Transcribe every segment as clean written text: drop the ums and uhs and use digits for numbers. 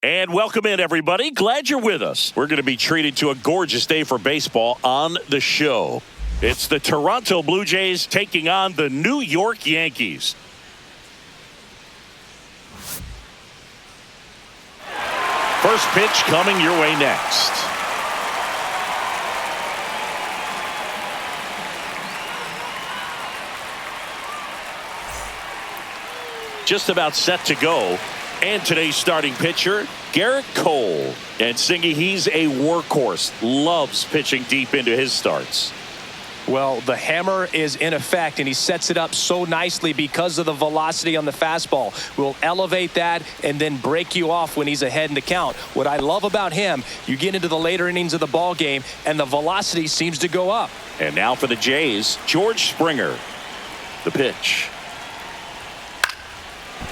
And welcome in, everybody. Glad you're with us. We're going to be treated to a gorgeous day for baseball on the show. It's the Toronto Blue Jays taking on the New York Yankees. First pitch coming your way next. Just about set to go. And today's starting pitcher, Garrett Cole. And Singy, he's a workhorse. Loves pitching deep into his starts. Well, the hammer is in effect, and he sets it up so nicely because of the velocity on the fastball. Will elevate that and then break you off when he's ahead in the count. What I love about him, you get into the later innings of the ball game, and the velocity seems to go up. And now for the Jays, George Springer. The pitch.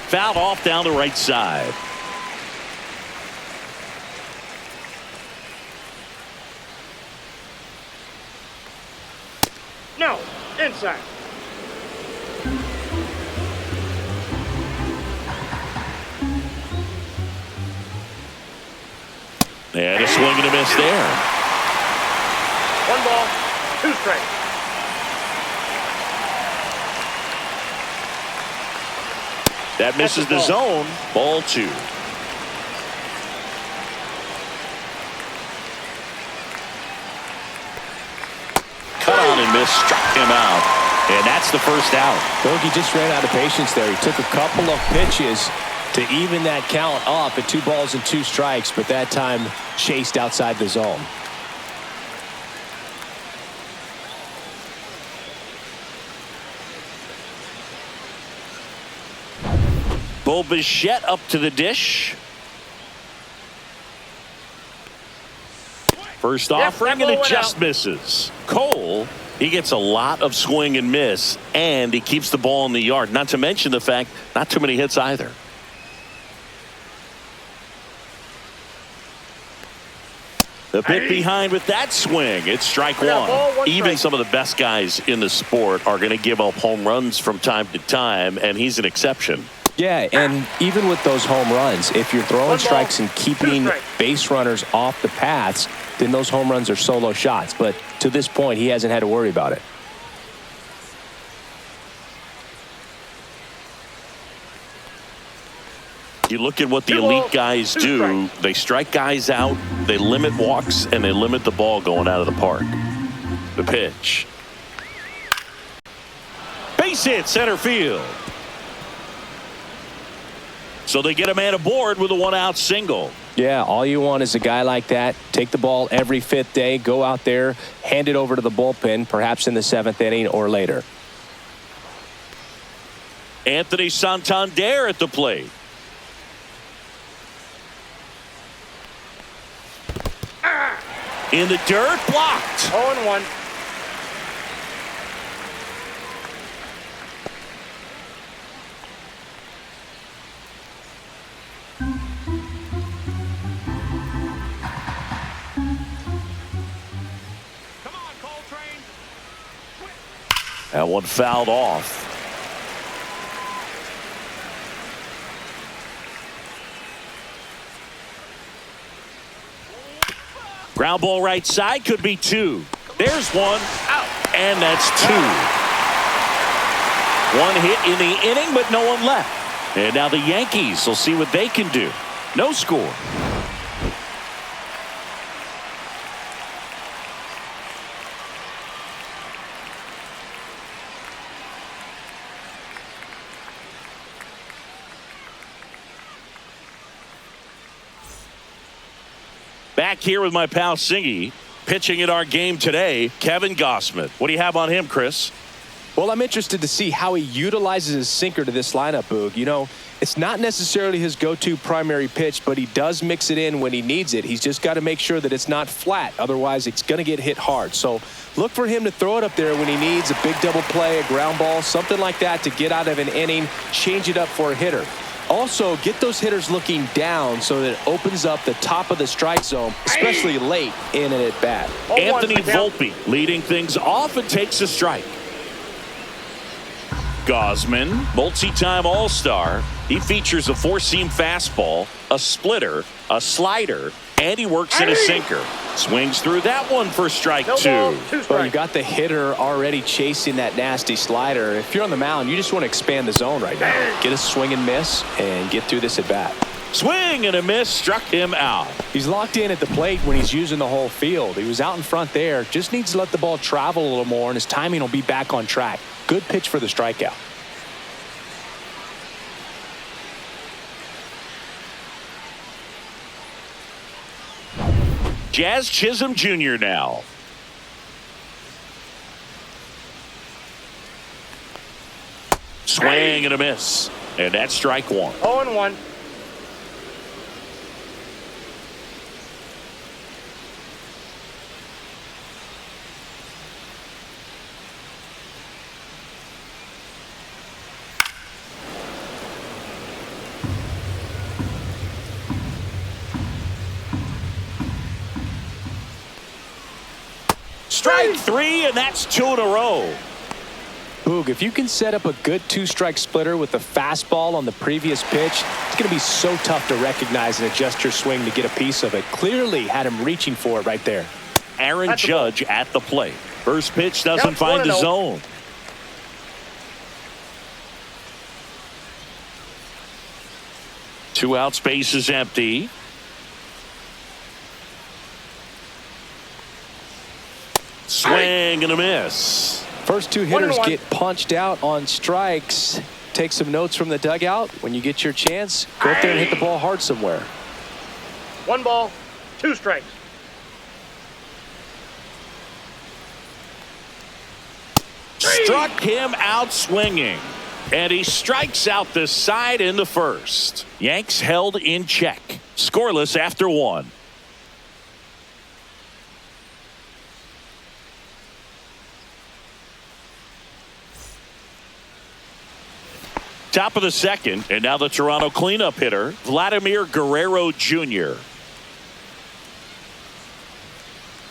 Fouled off down the right side. No, inside. And a swing and a miss there. 1 ball, 2 strikes. That misses the zone. Ball 2. Cut on and miss, struck him out. And that's the first out. Bogey just ran out of patience there. He took a couple of pitches to even that count up at 2 balls and 2 strikes, but that time chased outside the zone. Bo Bichette up to the dish. First offering, and it just misses. Cole, he gets a lot of swing and miss, and he keeps the ball in the yard. Not to mention the fact, not too many hits either. The bit behind with that swing. It's strike 1. Even some of the best guys in the sport are going to give up home runs from time to time, and he's an exception. Yeah, and even with those home runs, if you're throwing strikes and keeping base runners off the paths, then those home runs are solo shots. But to this point, he hasn't had to worry about it. You look at what the elite guys do. They strike guys out, they limit walks, and they limit the ball going out of the park. The pitch. Base hit, center field. So they get a man aboard with a 1-out single. Yeah, all you want is a guy like that. Take the ball every 5th day, go out there, hand it over to the bullpen, perhaps in the 7th inning or later. Anthony Santander at the plate. In the dirt, blocked. 0-1. That one fouled off. Ground ball right side, could be 2. There's 1 out, and that's 2. 1 hit in the inning, but no one left. And now the Yankees will see what they can do. No score. Back here with my pal Singy, pitching in our game today, Kevin Gausman. What do you have on him, Chris? Well, I'm interested to see how he utilizes his sinker to this lineup, Boog. You know, it's not necessarily his go-to primary pitch, but he does mix it in when he needs it. He's just got to make sure that it's not flat. Otherwise, it's going to get hit hard. So look for him to throw it up there when he needs a big double play, a ground ball, something like that to get out of an inning, change it up for a hitter. Also, get those hitters looking down so that it opens up the top of the strike zone, especially late in an at-bat. Anthony Volpe leading things off and takes a strike. Gausman, multi-time All-Star. He features a four-seam fastball, a splitter, a slider, and he works in a sinker. Swings through that one for strike two. Well, you got the hitter already chasing that nasty slider. If you're on the mound, you just want to expand the zone right now. Get a swing and miss and get through this at bat. Swing and a miss, struck him out. He's locked in at the plate when he's using the whole field. He was out in front there. Just needs to let the ball travel a little more, and his timing will be back on track. Good pitch for the strikeout. Jazz Chisholm Jr. now. Swing and a miss. And that's strike one. 0-1. Strike three, and that's two in a row. Boog, if you can set up a good two-strike splitter with the fastball on the previous pitch, it's going to be so tough to recognize and adjust your swing to get a piece of it. Clearly had him reaching for it right there. Aaron Judge at the plate. First pitch doesn't find the zone. Two outs, base is empty. Swing and a miss. First two hitters get punched out on strikes. Take some notes from the dugout. When you get your chance, go up there and hit the ball hard somewhere. 1 ball, 2 strikes. Struck him out swinging. And he strikes out the side in the first. Yanks held in check. Scoreless after one. Top of the second, and now the Toronto cleanup hitter, Vladimir Guerrero Jr.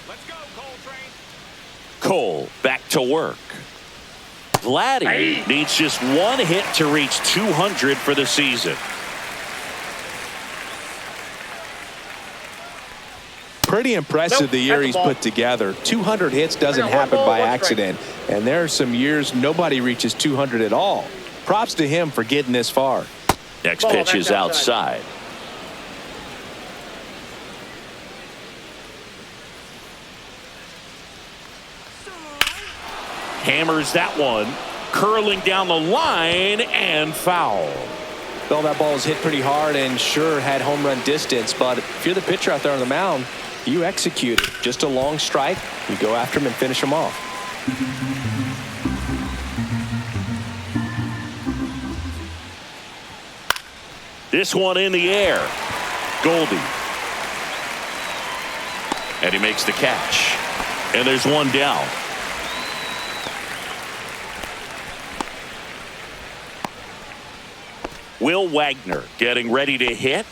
Let's go, Coltrane. Cole back to work. Vladdy needs just one hit to reach 200 for the season. Pretty impressive the year he's put together. 200 hits doesn't happen by accident. And there are some years nobody reaches 200 at all. Props to him for getting this far. Next pitch is outside. Hammers that one, curling down the line and foul. Well, that ball was hit pretty hard and sure had home run distance, but if you're the pitcher out there on the mound, you execute it. Just a long strike, you go after him and finish him off. This one in the air. Goldie. And he makes the catch. And there's one down. Will Wagner getting ready to hit.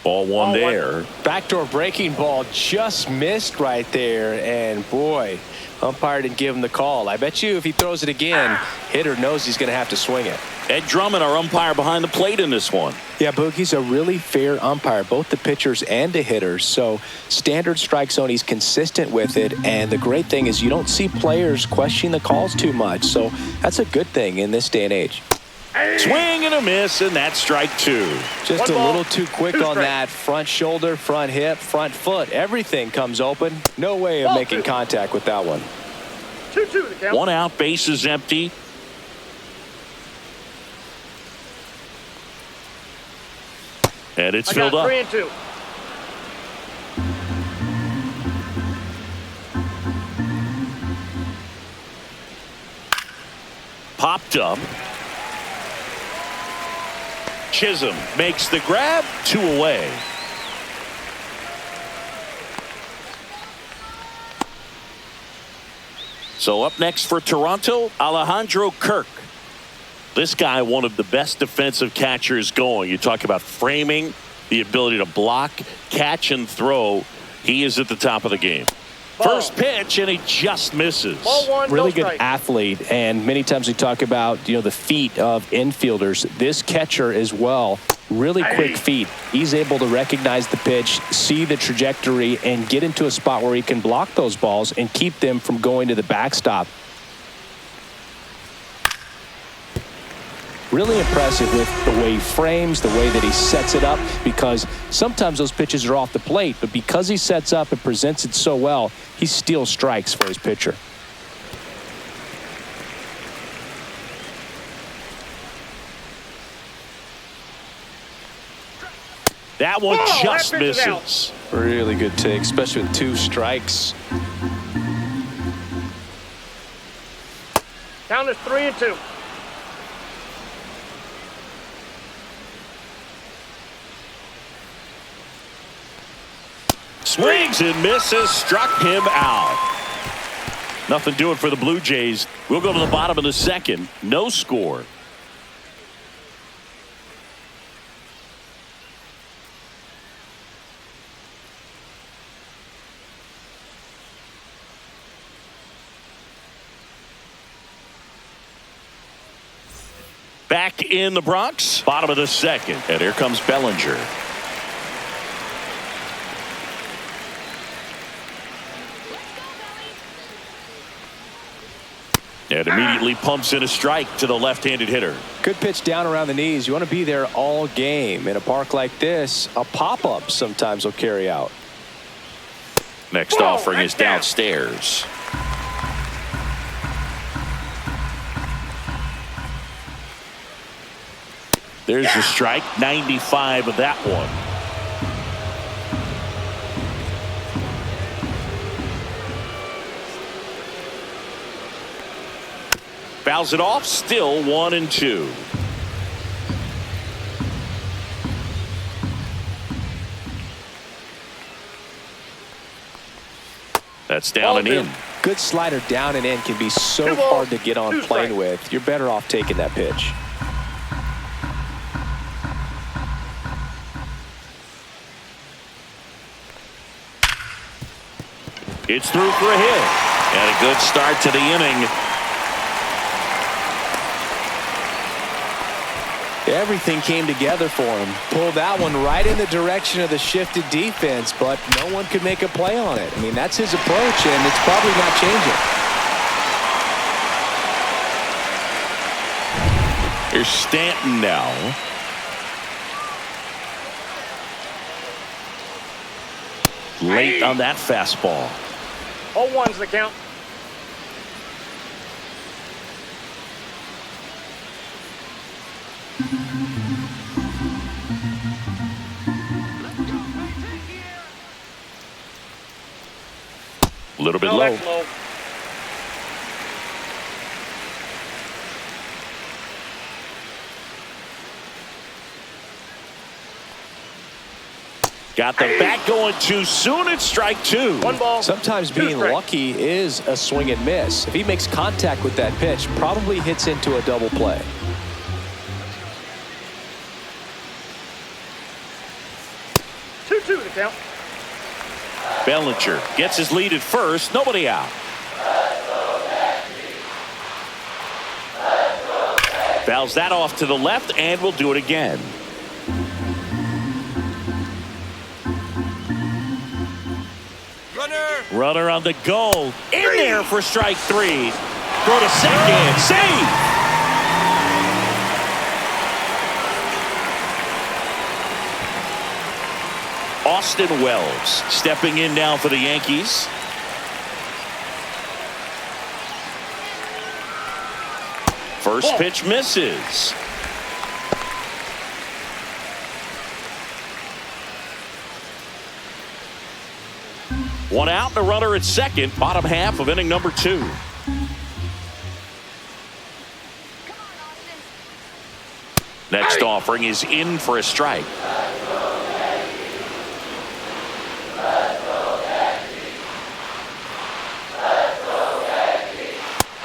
Ball one there. Backdoor breaking ball just missed right there. And boy, umpire didn't give him the call. I bet you if he throws it again, hitter knows he's going to have to swing it. Ed Drummond, our umpire behind the plate in this one. Yeah, Boogie's a really fair umpire, both the pitchers and the hitters. So standard strike zone, he's consistent with it. And the great thing is you don't see players question the calls too much. So that's a good thing in this day and age. Swing and a miss, and that's strike two. Just a little too quick on that front shoulder, front hip, front foot. Everything comes open. No way of making contact with that one. 2-2 the count. One out, base is empty. And it's filled up. 3-2. Popped up. Chisholm makes the grab, 2 away. So up next for Toronto, Alejandro Kirk. This guy, one of the best defensive catchers going. You talk about framing, the ability to block, catch, and throw. He is at the top of the game. Ball. First pitch, and he just misses. Ball one, Really no good strike. athlete, and many times we talk about the feet of infielders. This catcher as well, really quick feet. He's able to recognize the pitch, see the trajectory, and get into a spot where he can block those balls and keep them from going to the backstop. Really impressive with the way he frames, the way that he sets it up, because sometimes those pitches are off the plate, but because he sets up and presents it so well, he steals strikes for his pitcher. That one Oh, just that pitch is out. misses. Really good take, especially with 2 strikes. Count is 3-2. Swings and misses, struck him out. Nothing doing for the Blue Jays. We'll go to the bottom of the second. No score. Back in the Bronx, bottom of the second. And here comes Bellinger. And immediately pumps in a strike to the left-handed hitter. Good pitch down around the knees. You want to be there all game. In a park like this, a pop-up sometimes will carry out. Next Whoa, offering is that's down. downstairs. There's the strike, 95 of that one. Fouls it off, still 1-2. That's down and in. Good slider down and in can be so 2 balls, hard to get on 2 plane strikes. with. You're better off taking that pitch. It's through for a hit. And a good start to the inning. Everything came together for him. Pulled that one right in the direction of the shifted defense, but no one could make a play on it. I mean, that's his approach, and it's probably not changing. Here's Stanton now. Late on that fastball. 0-1's the count. A little bit No, low. that's low. Got the bat going too soon. It's strike 2. 1 ball. Sometimes 2 being strikes. lucky is a swing and miss. If he makes contact with that pitch, probably hits into a double play. Two the count. Bellinger gets his lead at first. Nobody out. Fouls that off to the left and will do it again. Runner on the goal. In there for strike 3. Throw to second. Save. Austin Wells stepping in now for the Yankees. First pitch misses. One out and a runner at second. Bottom half of inning number 2. Next offering is in for a strike.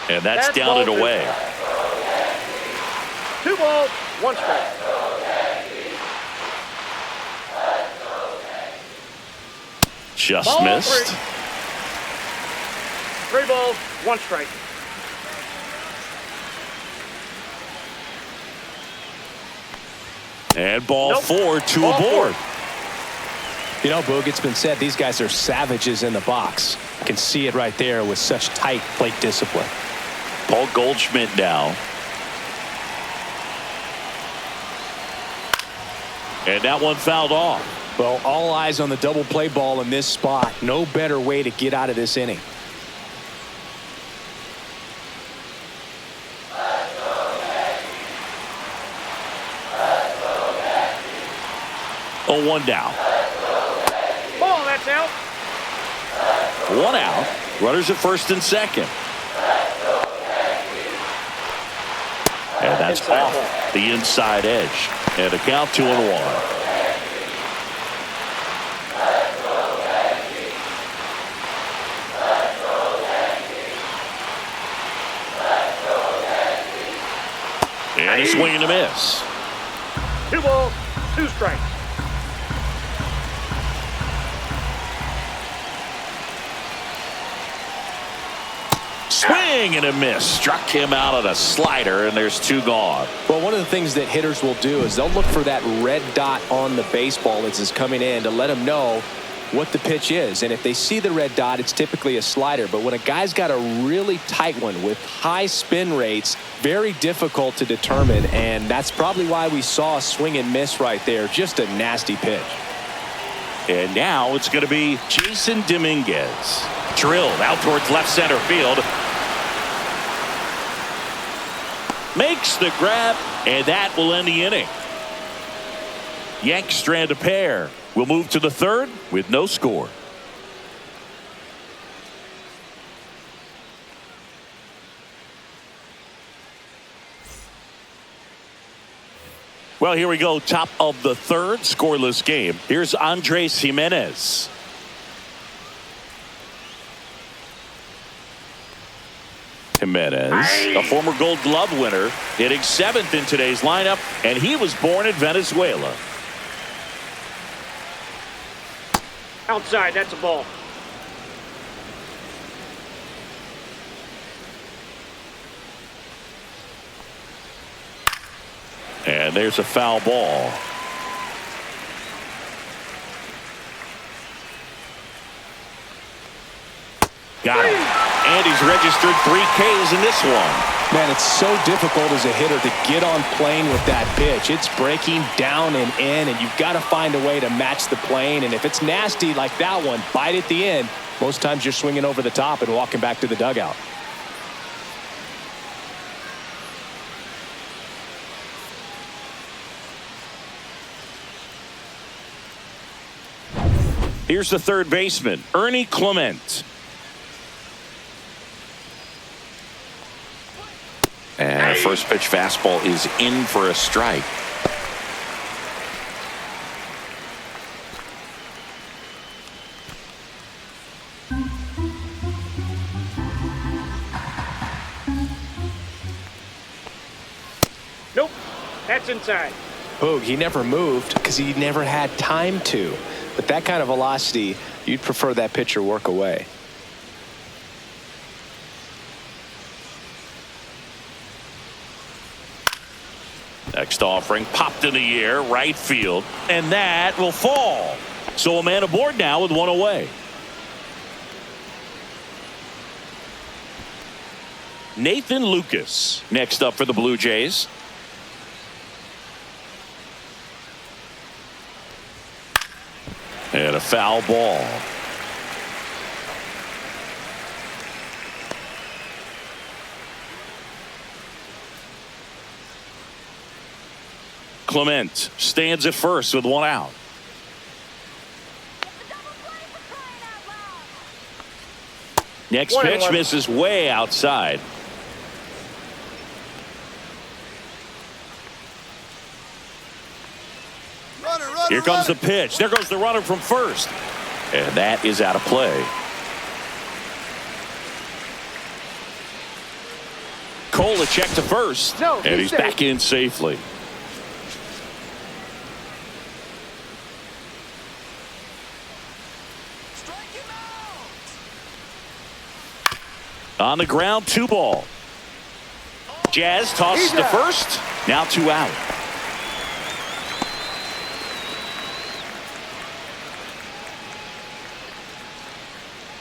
And that's down and away. 2 balls, 1 strike. Just Ball missed. Three balls, one strike. And ball Nope. 4, two Ball aboard. four. You know, Boog, it's been said these guys are savages in the box. You can see it right there with such tight plate discipline. Paul Goldschmidt now. And that one fouled off. Well, all eyes on the double play ball in this spot. No better way to get out of this inning. Oh, one down. Ball, that's out. One out. Runners at first and second. And that's Inside off ball. the inside edge. And a count 2-1. And a swing and a miss. Two balls, two strikes. Swing and a miss. Struck him out on a slider, and there's two gone. Well, one of the things that hitters will do is they'll look for that red dot on the baseball as it's coming in to let them know what the pitch is. And if they see the red dot, it's typically a slider. But when a guy's got a really tight one with high spin rates, very difficult to determine. And that's probably why we saw a swing and miss right there. Just a nasty pitch. And now it's going to be Jason Dominguez. Drilled out towards left center field. Makes the grab, and that will end the inning. Yanks strand a pair. We'll move to the third with no score. Well, here we go. Top of the third, scoreless game. Here's Andres Jimenez. Jimenez, a former Gold Glove winner, hitting 7th in today's lineup, and he was born in Venezuela. Outside, that's a ball. And there's a foul ball. Got it. And he's registered 3 Ks in this one. Man, it's so difficult as a hitter to get on plane with that pitch. It's breaking down and in, and you've got to find a way to match the plane. And if it's nasty like that one, bite at the end. Most times you're swinging over the top and walking back to the dugout. Here's the third baseman, Ernie Clement. And first pitch fastball is in for a strike. Nope, that's inside. Boog, he never moved because he never had time to. But that kind of velocity, you'd prefer that pitcher work away. Next offering popped in the air, right field, and that will fall. So a man aboard now with one away. Nathan Lucas next up for the Blue Jays. And a foul ball. Clement stands at first with one out. Next pitch misses way outside. Here comes the pitch. There goes the runner from first. And that is out of play. Cole a check to first. And he's back in safely. On the ground, 2 ball. Jazz tosses to first. Now 2 out.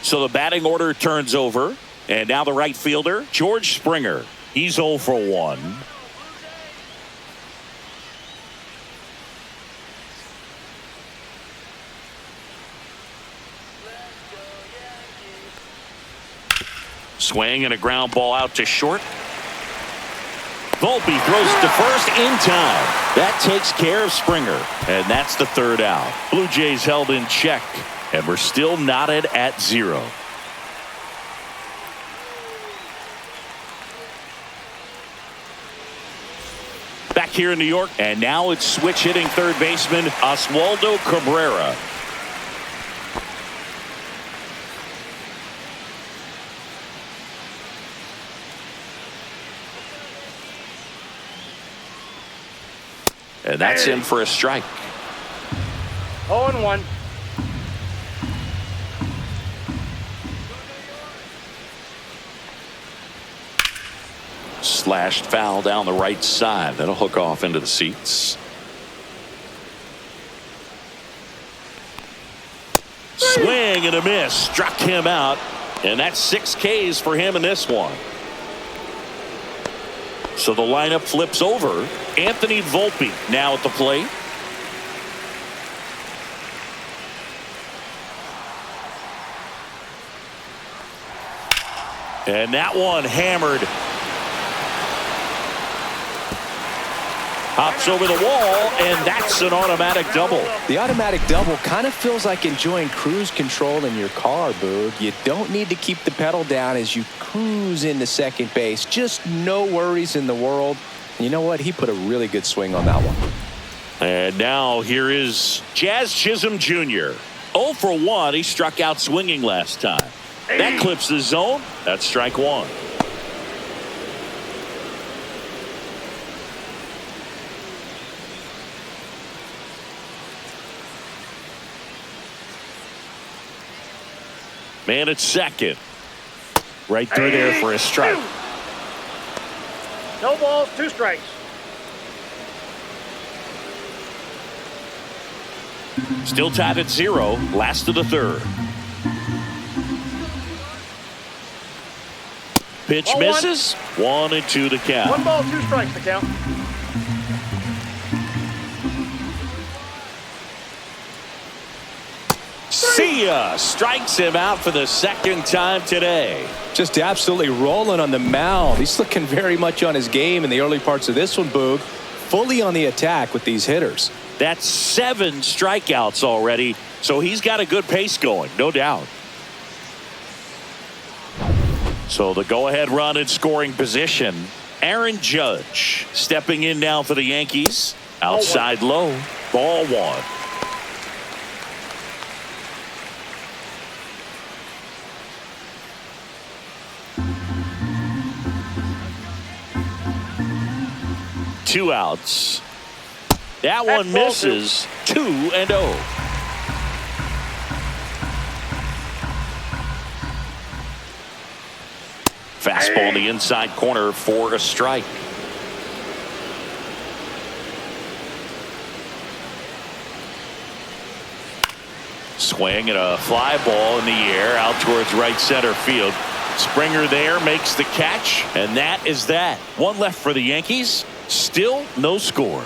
So the batting order turns over. And now the right fielder, George Springer. He's 0 for 1. Swing and a ground ball out to short. Volpe throws it to first in time. That takes care of Springer. And that's the 3rd out. Blue Jays held in check. And we're still knotted at 0. Back here in New York. And now it's switch hitting third baseman Oswaldo Cabrera. And that's in for a strike. 0-1. Slashed foul down the right side. That'll hook off into the seats. Swing and a miss. Struck him out. And that's 6 Ks for him in this one. So the lineup flips over. Anthony Volpe now at the plate. And that one hammered. Hops over the wall, and that's an automatic double. The automatic double kind of feels like enjoying cruise control in your car, Boog. You don't need to keep the pedal down as you cruise into second base. Just no worries in the world. And you know what? He put a really good swing on that one. And now here is Jazz Chisholm Jr. 0 for 1. He struck out swinging last time. That clips the zone. That's strike 1. Man at second. Right through there for a strike. No balls, 2 strikes. Still tied at 0. Last of the 3rd. Pitch misses. 1-2 the count. 1 ball, 2 strikes the count. See ya. Strikes him out for the 2nd time today. Just absolutely rolling on the mound. He's looking very much on his game in the early parts of this one, Boog. Fully on the attack with these hitters. That's 7 strikeouts already. So he's got a good pace going, no doubt. So the go-ahead run in scoring position. Aaron Judge stepping in now for the Yankees. Outside low. Ball 1. Two outs. That one misses. 2-0. Fastball in the inside corner for a strike. Swing and a fly ball in the air out towards right center field. Springer there makes the catch, and that is that. 1 left for the Yankees. Still no score.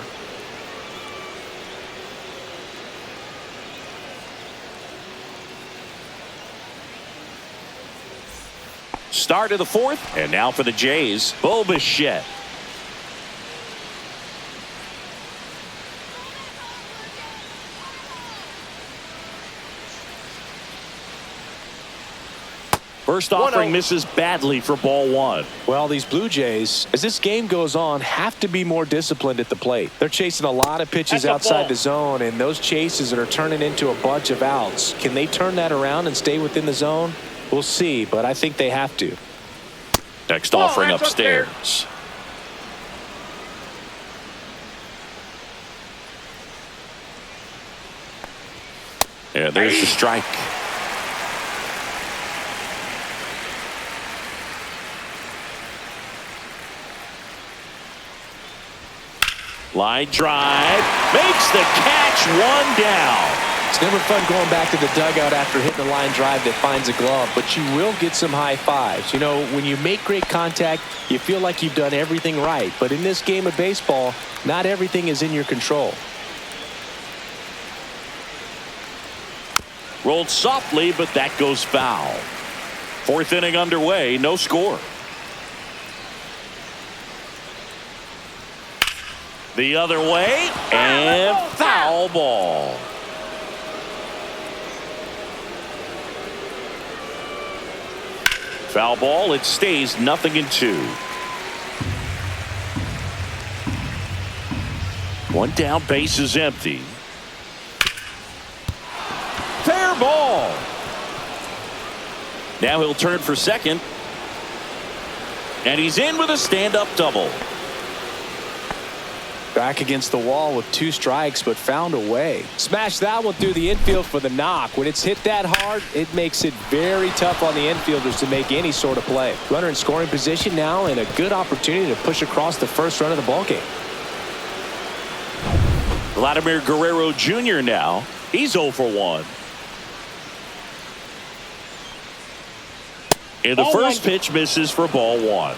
Start of the 4th, and now for the Jays, Bo Bichette. First offering misses badly for ball 1. Well, these Blue Jays, as this game goes on, have to be more disciplined at the plate. They're chasing a lot of pitches outside the zone, and those chases are turning into a bunch of outs. Can they turn that around and stay within the zone? We'll see, but I think they have to. Next offering upstairs. Yeah, there's the strike. Line drive. Makes the catch. One down. It's never fun going back to the dugout after hitting a line drive that finds a glove, but you will get some high fives. You know, when you make great contact, you feel like you've done everything right. But in this game of baseball, not everything is in your control. Rolled softly, but that goes foul. Fourth inning underway, no score. The other way, and foul ball. Foul ball. It stays 0-2. One down, base is empty. Fair ball. Now he'll turn for second. And he's in with a stand-up double. Back against the wall with 2 strikes, but found a way. Smash that one through the infield for the knock. When it's hit that hard, it makes it very tough on the infielders to make any sort of play. Runner in scoring position now, and a good opportunity to push across the first run of the ballgame. Vladimir Guerrero Jr. now. He's 0 for 1. And the first pitch misses for ball 1.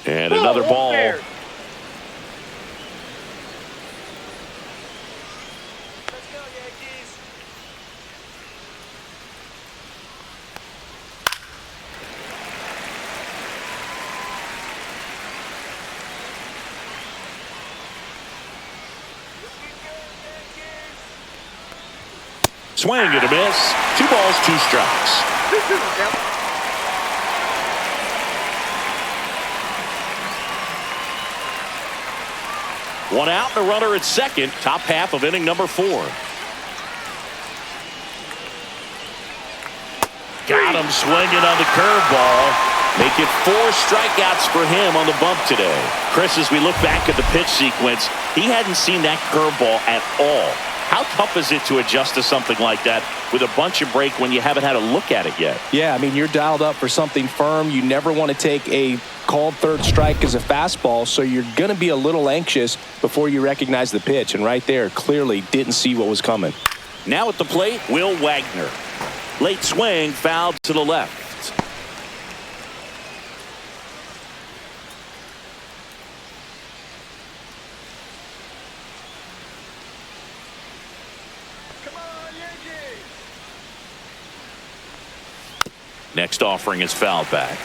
And another ball. Let's go, Yankees. Swing and a miss. 2 balls, 2 strikes. 2-2 count. One out and a runner at second. Top half of inning number 4. Got him swinging on the curveball. Make it 4 strikeouts for him on the bump today. Chris, as we look back at the pitch sequence, he hadn't seen that curveball at all. How tough is it to adjust to something like that with a bunch of break when you haven't had a look at it yet? Yeah, I mean, you're dialed up for something firm. You never want to take a called third strike as a fastball, so you're going to be a little anxious before you recognize the pitch. And right there, clearly didn't see what was coming. Now at the plate, Will Wagner. Late swing, fouled to the left. Next offering is fouled back.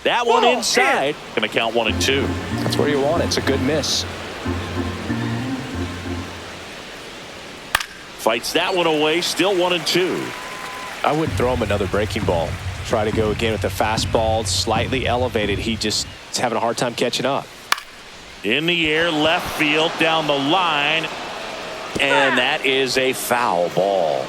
That one inside. Going to count 1-2. That's where you want it. It's a good miss. Fights that one away. Still 1-2. I wouldn't throw him another breaking ball. Try to go again with the fastball, slightly elevated. He just is having a hard time catching up. In the air, left field, down the line, and that is a foul ball.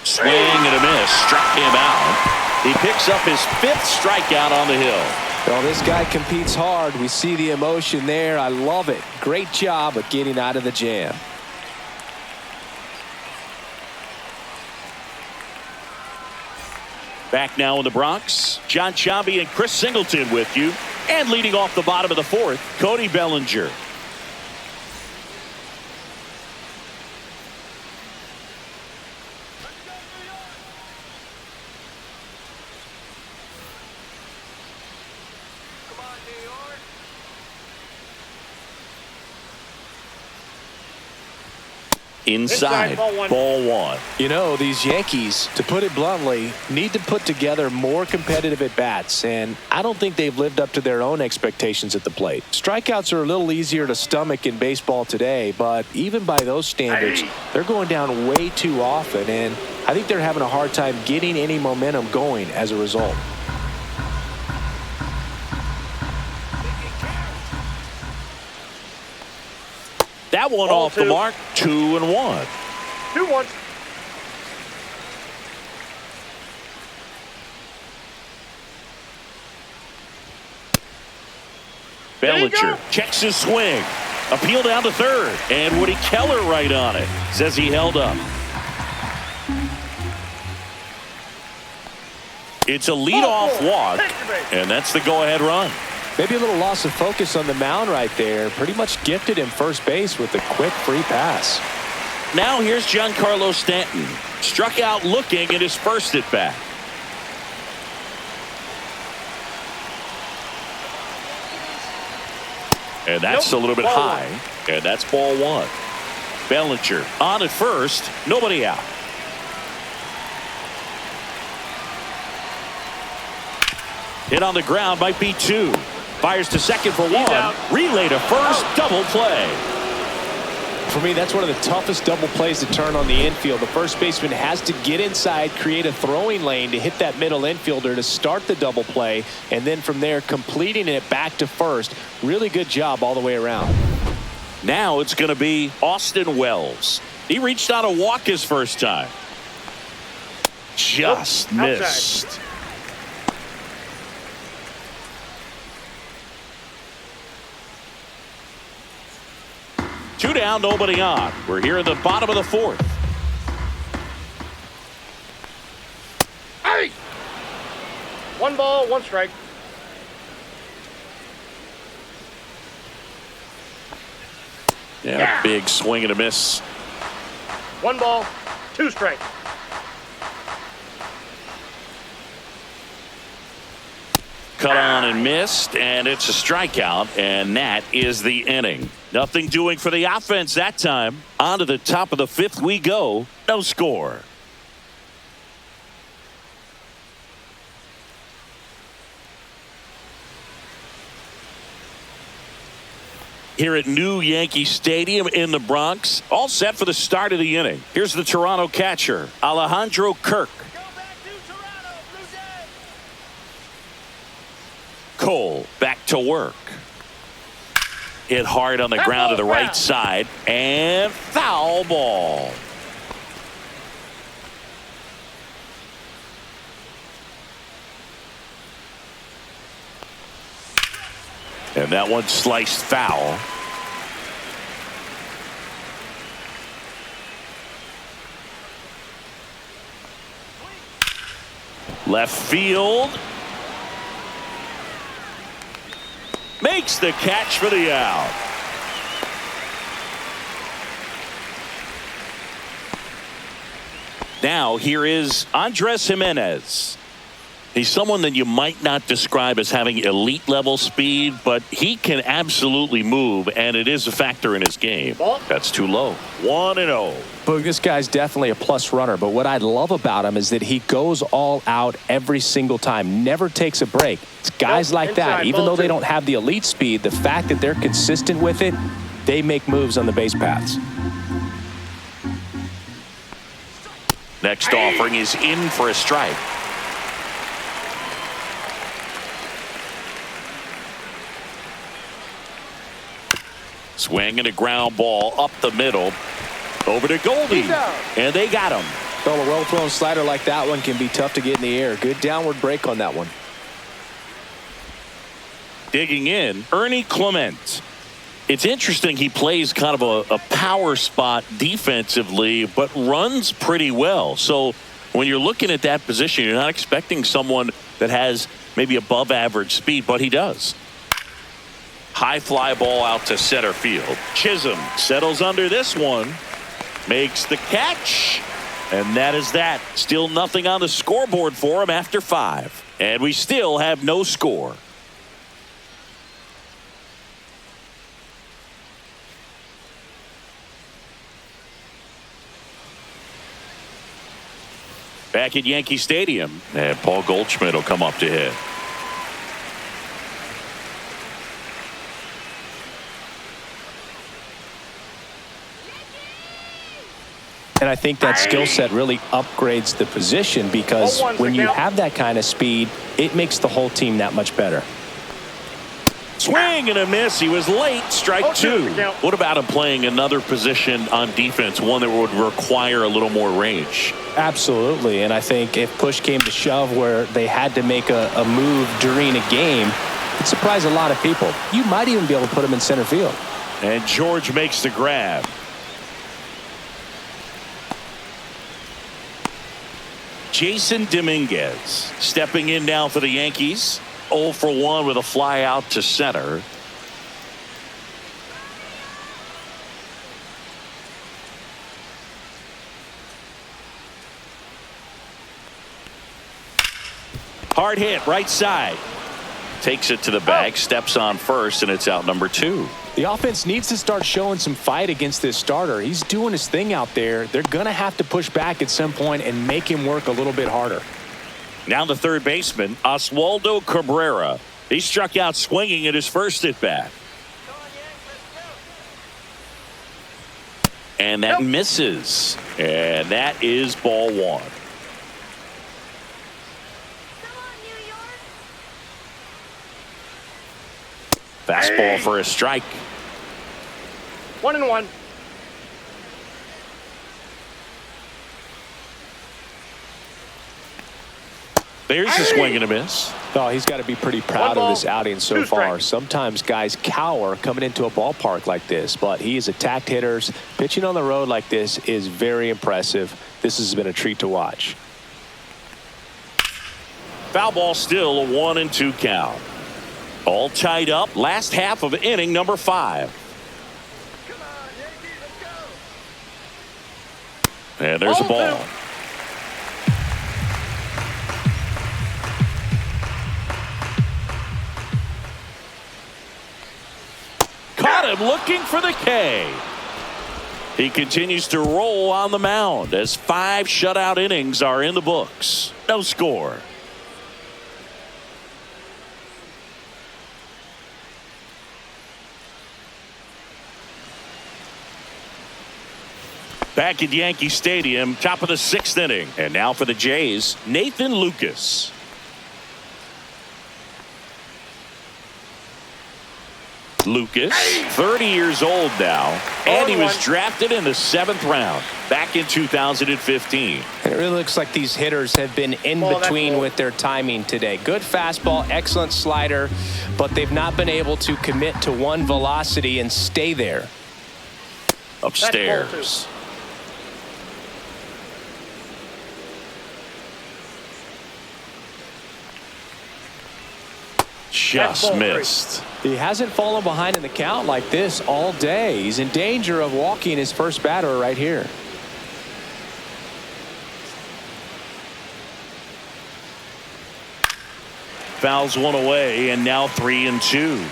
Swing and a miss, struck him out. He picks up his 5th strikeout on the hill. Well, this guy competes hard. We see the emotion there. I love it. Great job of getting out of the jam. Back now in the Bronx, John Chambi and Chris Singleton with you. And leading off the bottom of the 4th, Cody Bellinger. Inside, ball 1. You know, these Yankees, to put it bluntly, need to put together more competitive at-bats, and I don't think they've lived up to their own expectations at the plate. Strikeouts are a little easier to stomach in baseball today, but even by those standards, they're going down way too often, and I think they're having a hard time getting any momentum going as a result. That one Ball off the two. mark. 2-1. 2-1. There you Bellinger go. checks his swing. Appeal down to third. And Woody Keller right on it. Says he held up. It's a leadoff walk. And that's the go-ahead run. Maybe a little loss of focus on the mound right there. Pretty much gifted him first base with a quick free pass. Now here's Giancarlo Stanton. Struck out looking at his first at bat. And that's a little bit high. And that's ball one. Bellinger on at first. Nobody out. Hit on the ground might be two. Fires to second for one. Relay to first. Double play. For me, that's one of the toughest double plays to turn on the infield. The first baseman has to get inside, create a throwing lane to hit that middle infielder to start the double play, and then from there completing it back to first. Really good job all the way around. Now it's going to be Austin Wells. He reached on a walk his first time. Just missed. Two down, nobody on. We're here in the bottom of the fourth. Hey! 1 ball, 1 strike. Yeah, big swing and a miss. 1 ball, 2 strike. Cut on and missed, and it's a strikeout, and that is the inning. Nothing doing for the offense that time. On to the top of the fifth we go. No score. Here at New Yankee Stadium in the Bronx, all set for the start of the inning. Here's the Toronto catcher, Alejandro Kirk. Cole back to work. Hit hard on the ground to the right side, and foul ball. And that one sliced foul. Left field. Makes the catch for the out. Now here is Andres Jimenez. He's someone that you might not describe as having elite level speed, but he can absolutely move, and it is a factor in his game. That's too low. 1-0. Boog, this guy's definitely a plus runner, but what I love about him is that he goes all out every single time, never takes a break. It's guys like that, even though they don't have the elite speed, the fact that they're consistent with it, they make moves on the base paths. Next offering is in for a strike. Swing and a ground ball up the middle. Over to Goldie. And they got him. Well, a well-thrown slider like that one can be tough to get in the air. Good downward break on that one. Digging in, Ernie Clement. It's interesting, he plays kind of a power spot defensively, but runs pretty well. So when you're looking at that position, you're not expecting someone that has maybe above average speed, but he does. High fly ball out to center field. Chisholm settles under this one. Makes the catch. And that is that. Still nothing on the scoreboard for him after 5. And we still have no score. Back at Yankee Stadium. And Paul Goldschmidt will come up to hit. And I think that skill set really upgrades the position because when you have that kind of speed, it makes the whole team that much better. Swing and a miss. He was late. Strike 2. What about him playing another position on defense, one that would require a little more range? Absolutely. And I think if push came to shove where they had to make a move during a game, it'd surprise a lot of people. You might even be able to put him in center field. And George makes the grab. Jason Dominguez stepping in now for the Yankees. 0 for 1 with a fly out to center. Hard hit right side. Takes it to the bag, steps on first, and it's out number 2. The offense needs to start showing some fight against this starter. He's doing his thing out there. They're going to have to push back at some point and make him work a little bit harder. Now the third baseman, Oswaldo Cabrera. He struck out swinging at his first at bat. And that misses. And that is ball 1. Fastball for a strike. 1-1. There's a swing and a miss. Oh, he's got to be pretty proud of this outing so far. Sometimes guys cower coming into a ballpark like this, but he has attacked hitters. Pitching on the road like this is very impressive. This has been a treat to watch. Foul ball, still a 1-2 count. All tied up. Last half of inning number 5. And there's a ball. Caught him looking for the K. He continues to roll on the mound as 5 shutout innings are in the books. No score. Back at Yankee Stadium, top of the 6th inning. And now for the Jays, Nathan Lucas. Lucas, 30 years old now, and he was drafted in the 7th round back in 2015. And it really looks like these hitters have been in between with their timing today. Good fastball, excellent slider, but they've not been able to commit to one velocity and stay there. Upstairs. Just missed. He hasn't fallen behind in the count like this all day. He's in danger of walking his first batter right here. Fouls one away, and now 3-2.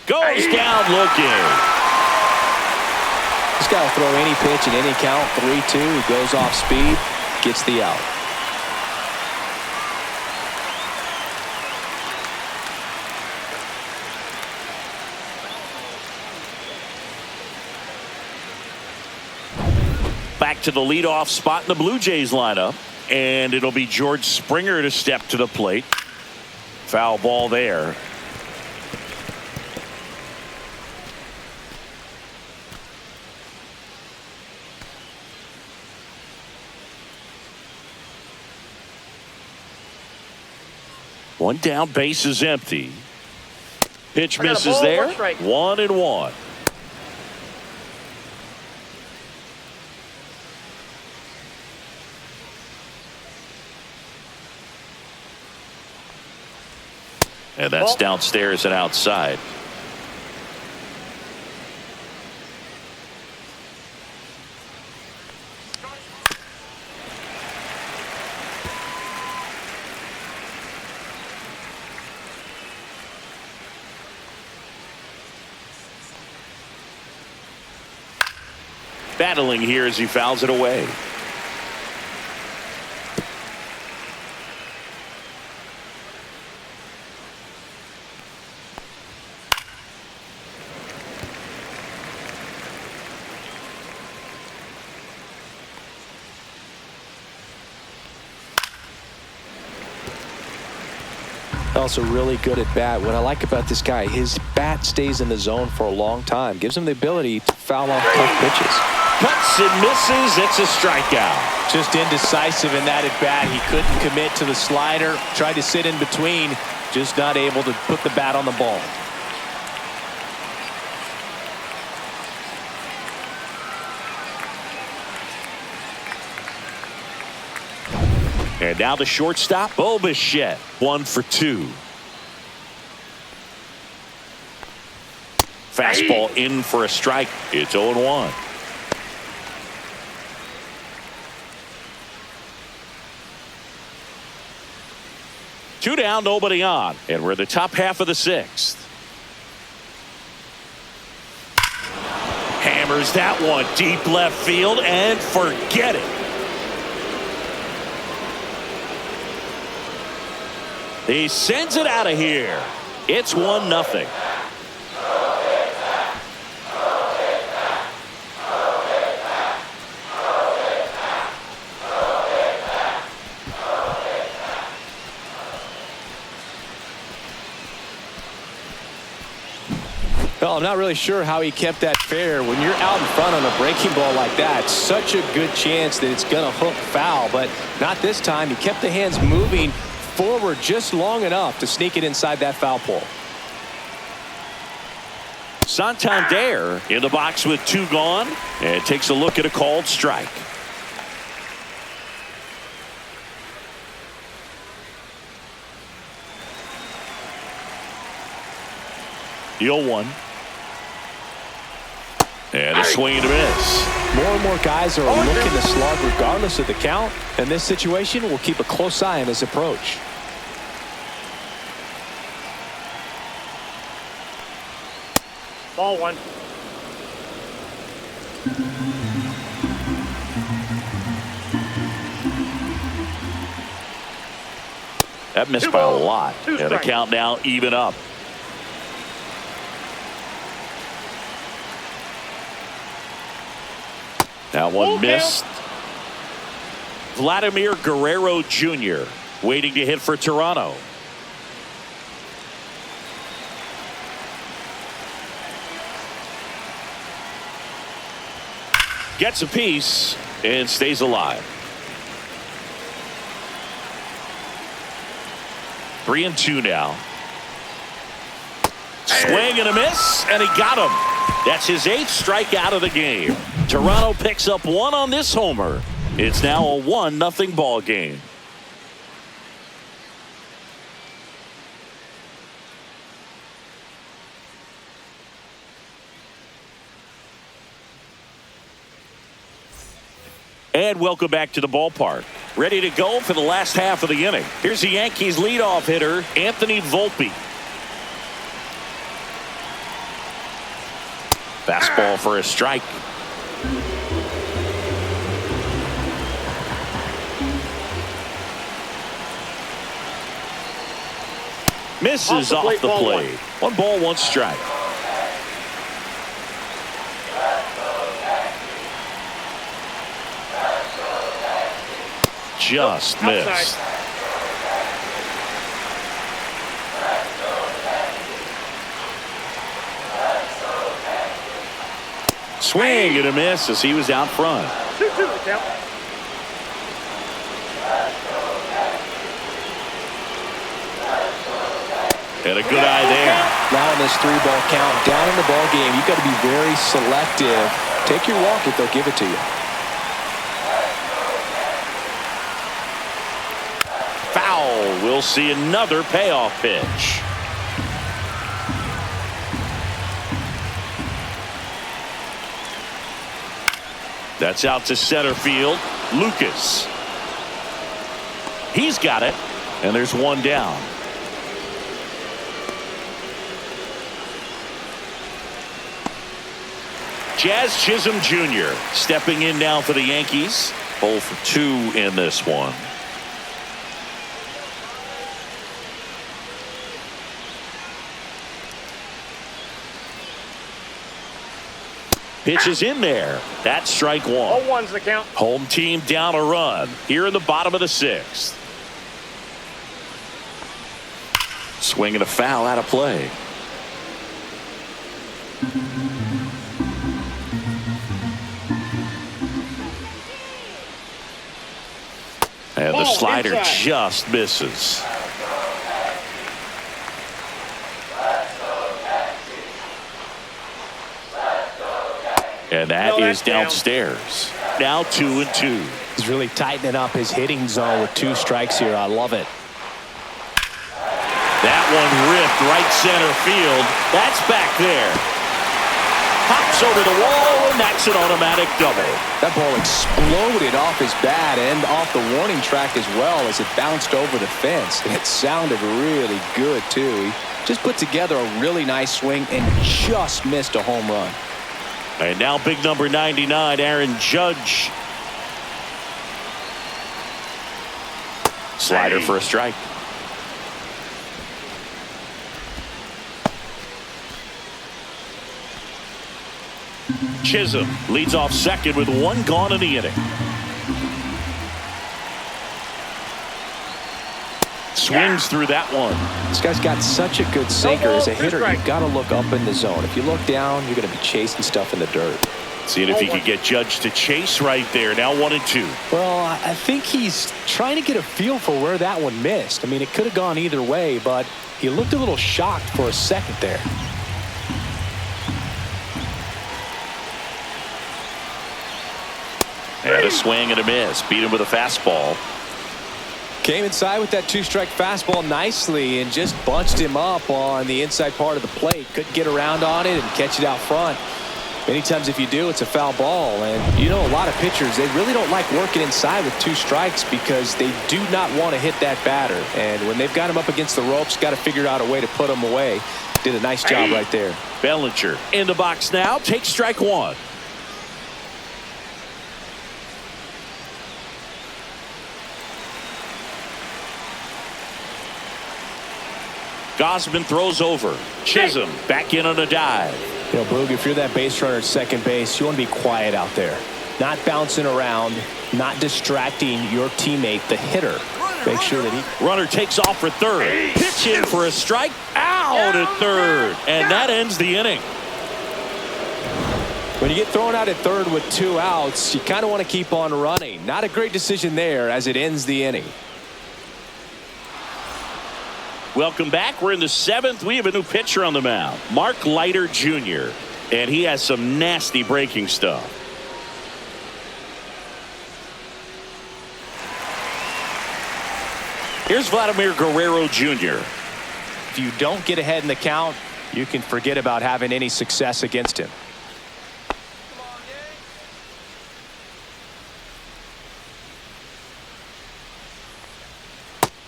Goes down looking. He's got to throw any pitch in any count. 3-2. He goes off speed. Gets the out. Back to the leadoff spot in the Blue Jays lineup, and it'll be George Springer to step to the plate. Foul ball there. One down, base is empty. Pitch misses there. 1-1. And that's downstairs and outside. Battling here as he fouls it away. Also really good at bat. What I like about this guy, his bat stays in the zone for a long time. Gives him the ability to foul off tough pitches. Cuts and misses. It's a strikeout. Just indecisive in that at bat. He couldn't commit to the slider. Tried to sit in between. Just not able to put the bat on the ball. And now the shortstop, Bichette, 1 for 2. Fastball in for a strike. It's 0-1. Two down, nobody on. And we're in the top half of the 6th. Hammers that one deep left field and forget it. He sends it out of here. It's 1-0. Well, I'm not really sure how he kept that fair. When you're out in front on a breaking ball like that, such a good chance that it's going to hook foul, but not this time. He kept the hands moving forward just long enough to sneak it inside that foul pole. Santander in the box with 2 gone and takes a look at a called strike. The 0-1. And a swing and a miss. More and more guys are looking to slug regardless of the count. In this situation, we'll keep a close eye on his approach. Ball 1. That missed by a lot. And the count now even up. That one missed. Vladimir Guerrero Jr. waiting to hit for Toronto. Gets a piece and stays alive. 3-2 now. Swing and a miss, and he got him. That's his 8th strikeout of the game. Toronto picks up 1 on this homer. It's now a 1-0 ball game. And welcome back to the ballpark. Ready to go for the last half of the inning. Here's the Yankees leadoff hitter, Anthony Volpe. Fastball for a strike. Misses off the plate. 1 ball, 1 strike. Just missed. Swing and a miss as he was out front. 2-2 the count. And a good eye there. Now in this 3-ball count, down in the ball game, you've got to be very selective. Take your walk if they'll give it to you. Foul. We'll see another payoff pitch. That's out to center field. Lucas. He's got it. And there's 1 down. Jazz Chisholm Jr. stepping in now for the Yankees. 0 for 2 in this one. Pitch is in there. That's strike 1. 0-1's the count. Home team down a run here in the bottom of the 6th. Swing and a foul out of play. And the slider just misses. And that is downstairs. Now 2-2. He's really tightening up his hitting zone with 2 strikes here. I love it. That one ripped right center field. That's back there. Pops over the wall, and that's an automatic double. That ball exploded off his bat and off the warning track as well as it bounced over the fence. And it sounded really good, too. He just put together a really nice swing and just missed a home run. And now big number 99, Aaron Judge. Slider for a strike. Chisholm leads off second with 1 gone in the inning. Swings through that one. This guy's got such a good sinker. As a hitter, you've got to look up in the zone. If you look down, you're going to be chasing stuff in the dirt. Seeing if he could get Judge to chase right there. Now 1-2. Well, I think he's trying to get a feel for where that one missed. I mean, it could have gone either way, but he looked a little shocked for a second there. And a swing and a miss. Beat him with a fastball. Came inside with that 2-strike fastball nicely and just bunched him up on the inside part of the plate. Couldn't get around on it and catch it out front. Many times if you do, it's a foul ball. And you know, a lot of pitchers, they really don't like working inside with 2 strikes because they do not want to hit that batter. And when they've got him up against the ropes, got to figure out a way to put him away. Did a nice job right there. Bellinger in the box now. Takes strike 1. Gausman throws over. Chisholm back in on a dive. You know, Boog, if you're that base runner at second base, you want to be quiet out there. Not bouncing around, not distracting your teammate, the hitter. Make sure that he... Runner takes off for third. Pitch in for a strike. Out at third. And that ends the inning. When you get thrown out at third with 2 outs, you kind of want to keep on running. Not a great decision there as it ends the inning. Welcome back. We're in the 7th. We have a new pitcher on the mound, Mark Leiter Jr. And he has some nasty breaking stuff. Here's Vladimir Guerrero Jr. If you don't get ahead in the count, you can forget about having any success against him.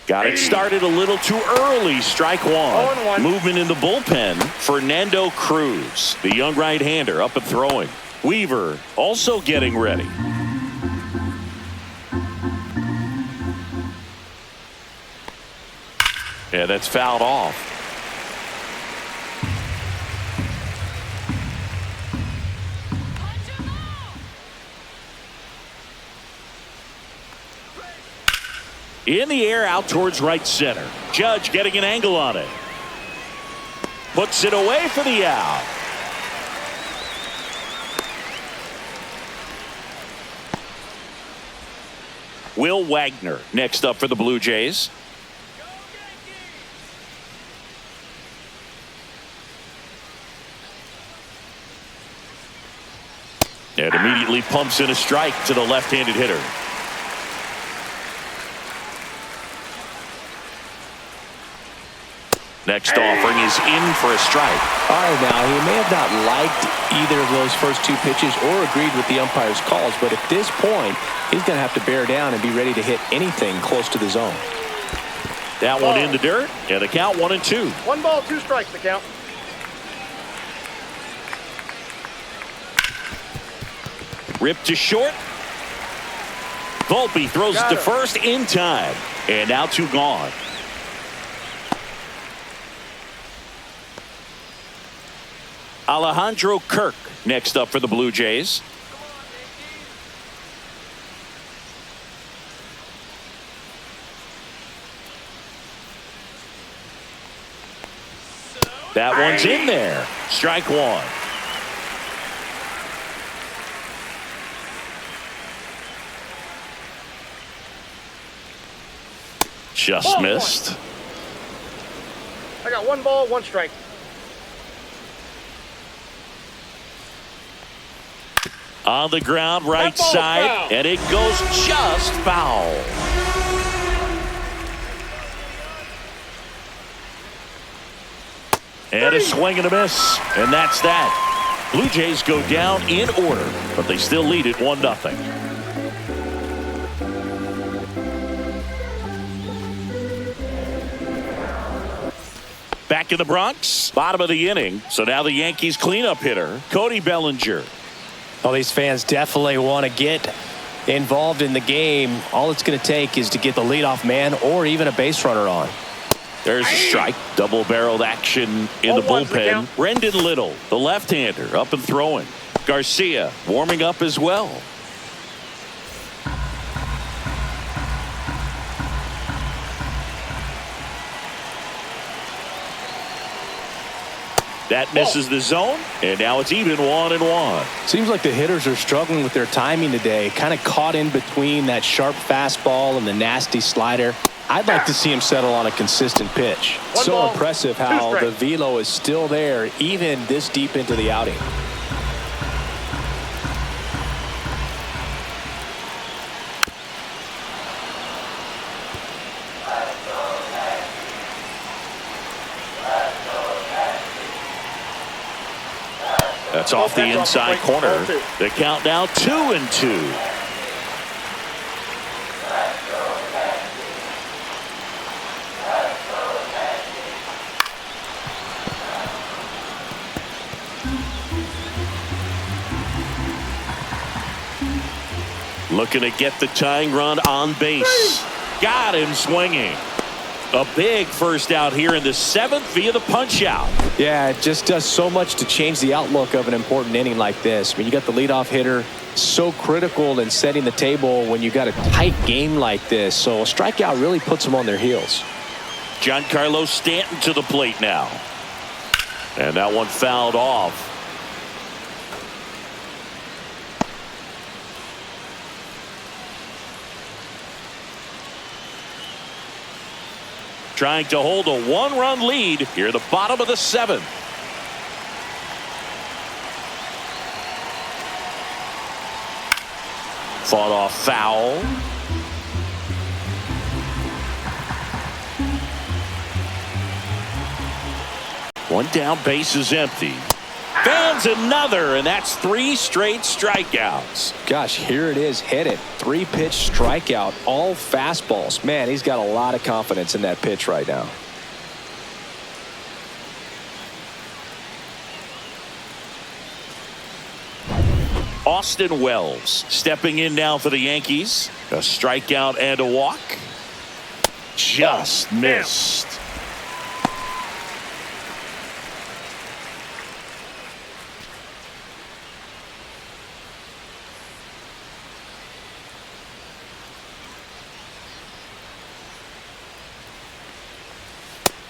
Got it started a little too early. Strike 1. Movement in the bullpen. Fernando Cruz, the young right-hander, up and throwing. Weaver also getting ready. Yeah, that's fouled off. In the air out towards right center. Judge getting an angle on it. Puts it away for the out. Will Wagner next up for the Blue Jays. And immediately pumps in a strike to the left-handed hitter. Next offering is in for a strike. All right, now, he may have not liked either of those first 2 pitches or agreed with the umpire's calls, but at this point, he's going to have to bear down and be ready to hit anything close to the zone. That one in the dirt, and the count 1-2. 1 ball, 2 strikes, the count. Ripped to short. Volpe throws it to first in time, and now 2 gone. Alejandro Kirk next up for the Blue Jays. That one's in there. Strike one. Just missed. I got 1 ball, 1 strike. On the ground, right side, and it goes just foul. And a swing and a miss, and that's that. Blue Jays go down in order, but they still lead it 1-0. Back in the Bronx, bottom of the inning. So now the Yankees cleanup hitter, Cody Bellinger. Well, these fans definitely want to get involved in the game. All it's going to take is to get the leadoff man or even a base runner on. There's a strike. Double-barreled action in the bullpen. Brendan Little, the left-hander, up and throwing. Garcia warming up as well. That misses the zone, and now it's even 1-1. Seems like the hitters are struggling with their timing today. Kind of caught in between that sharp fastball and the nasty slider. I'd like to see him settle on a consistent pitch. So impressive how the velo is still there even this deep into the outing. That's off the inside corner. The count now 2-2. Looking to get the tying run on base. Got him swinging. A big first out here in the 7th via the punch out. Yeah, it just does so much to change the outlook of an important inning like this. I mean, you got the leadoff hitter, so critical in setting the table when you got a tight game like this. So a strikeout really puts them on their heels. Giancarlo Stanton to the plate now. And that one fouled off. Trying to hold a 1-run lead here at the bottom of the 7th. Fought off foul. One down, base is empty. Fans another, and that's 3 straight strikeouts. Gosh, here it is, headed. 3-pitch strikeout, all fastballs. Man, he's got a lot of confidence in that pitch right now. Austin Wells stepping in now for the Yankees. A strikeout and a walk. Just missed.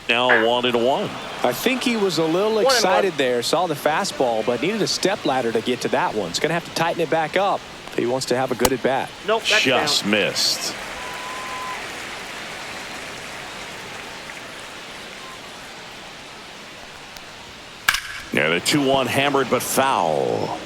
Now 1-1. I think he was a little excited there, saw the fastball, but needed a step ladder to get to that one. He's going to have to tighten it back up if he wants to have a good at bat. Nope, just missed. Yeah, the 2-1 hammered but foul.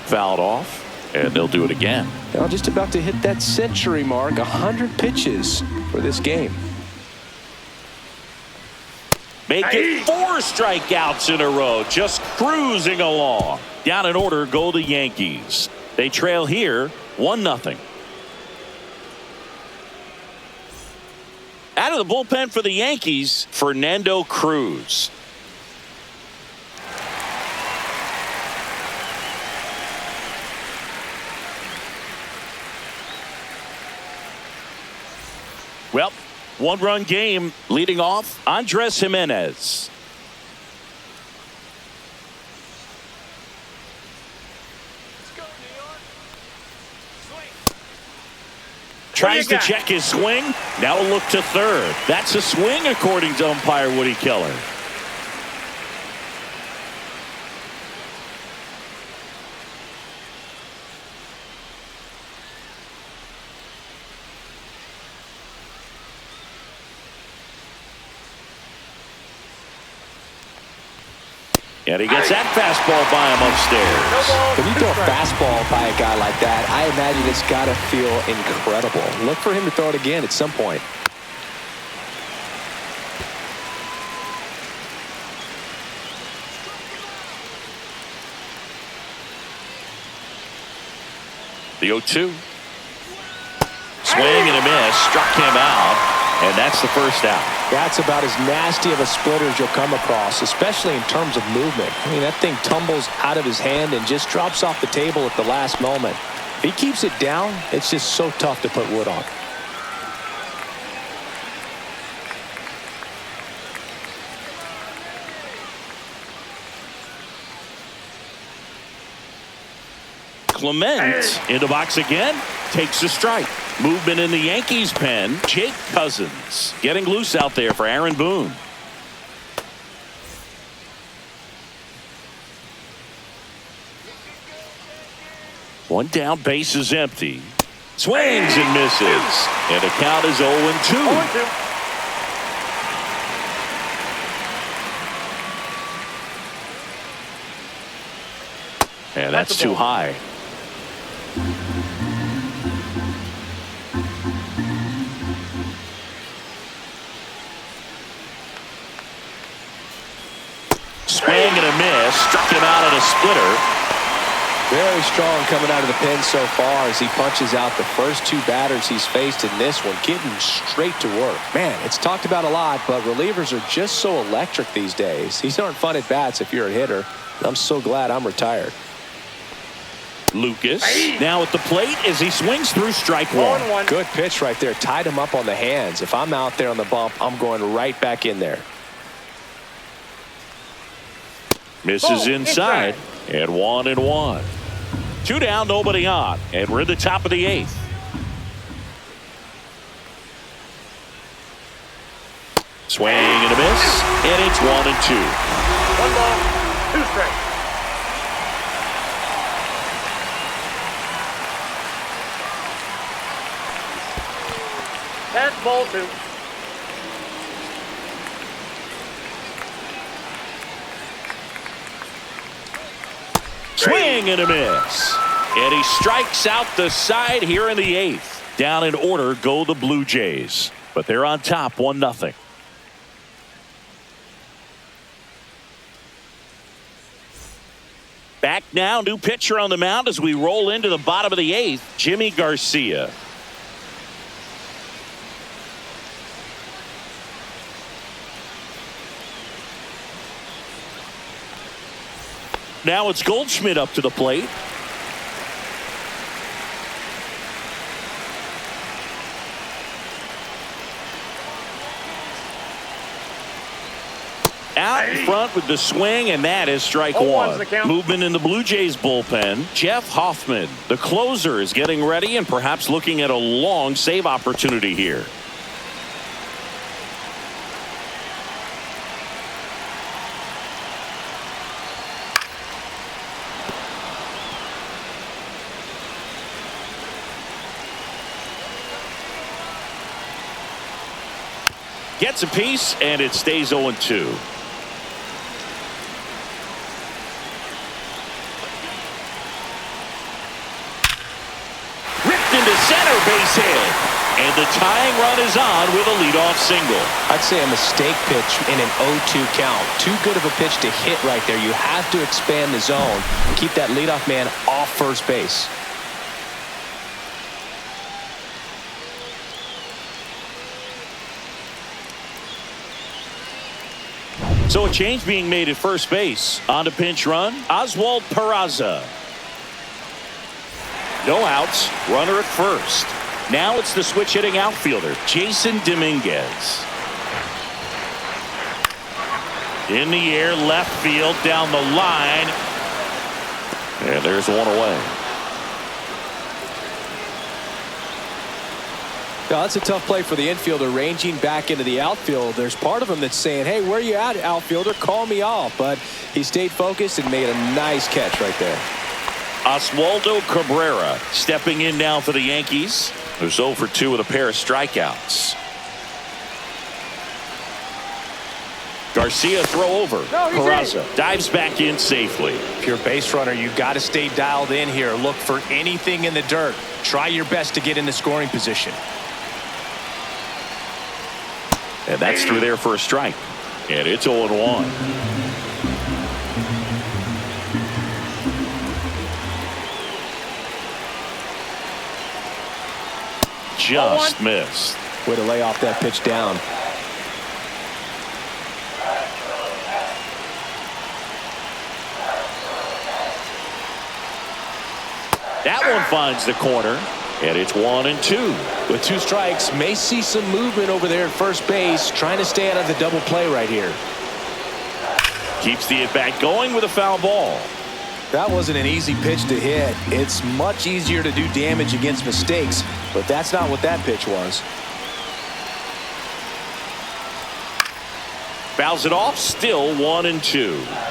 Fouled off, and they'll do it again. Now just about to hit that century mark, 100 pitches for this game. Make it 4 strikeouts in a row, just cruising along. Down in order go the Yankees. They trail here 1-0. Out of the bullpen for the Yankees, Fernando Cruz. Well, 1-run game leading off, Andres Tries to check his swing. Now a look to third. That's a swing, according to umpire Woody Keller. And he gets that fastball by him upstairs. When you throw a fastball by a guy like that, I imagine it's got to feel incredible. Look for him to throw it again at some point. The 0-2. Swing and a miss. Struck him out. And that's the first out. That's about as nasty of a splitter as you'll come across, especially in terms of movement. I mean, that thing tumbles out of his hand and just drops off the table at the last moment. If he keeps it down, it's just so tough to put wood on. Clement in the box again, takes a strike. Movement in the Yankees pen. Jake Cousins getting loose out there for Aaron Boone. One down, base is empty. Swings and misses. And the count is 0-2. 0-2. And that's too high. Swing and a miss. Struck him out at a splitter. Very strong coming out of the pen so far as he punches out the first two batters he's faced in this one, getting straight to work. Man, it's talked about a lot, but relievers are just so electric these days. These aren't fun at bats if you're a hitter. I'm so glad I'm retired. Lucas now at the plate as he swings through strike one. Good pitch right there. Tied him up on the hands. If I'm out there on the bump, I'm going right back in there. Misses inside. And 1-1. 2 down, nobody on. And we're in the top of the 8th. Swing and a miss. And it's 1-2. 1 ball, 2 strikes. That's ball 2. Swing and a miss. And he strikes out the side here in the 8th. Down in order go the Blue Jays. But they're on top 1-0. Back now, new pitcher on the mound as we roll into the bottom of the 8th, Jimmy Garcia. Now it's Goldschmidt up to the plate. Out in front with the swing, and that is strike one. Movement in the Blue Jays bullpen. Jeff Hoffman, the closer, is getting ready and perhaps looking at a long save opportunity here. Gets a piece, and it stays 0-2. Ripped into center, base hit. And the tying run is on with a leadoff single. I'd say a mistake pitch in an 0-2 count. Too good of a pitch to hit right there. You have to expand the zone and keep that leadoff man off first base. So a change being made at first base. On to pinch run, Oswald Peraza. No outs, runner at first. Now it's the switch hitting outfielder, Jason Dominguez. In the air, left field, down the line. And there's one away. Now, that's a tough play for the infielder ranging back into the outfield. There's part of him that's saying, hey, where are you at, outfielder? Call me off. But he stayed focused and made a nice catch right there. Oswaldo Cabrera stepping in now for the Yankees. Who's 0 for 2 with a pair of strikeouts. Garcia throw over. Peraza dives back in safely. If you're a base runner, you've got to stay dialed in here. Look for anything in the dirt. Try your best to get in the scoring position. And that's through there for a strike. And it's 0-1. Just missed. Way to lay off that pitch down. That one finds the corner. And it's 1-2. With 2 strikes, may see some movement over there at first base, trying to stay out of the double play right here. Keeps the at-bat going with a foul ball. That wasn't an easy pitch to hit. It's much easier to do damage against mistakes, but that's not what that pitch was. Fouls it off, still 1-2.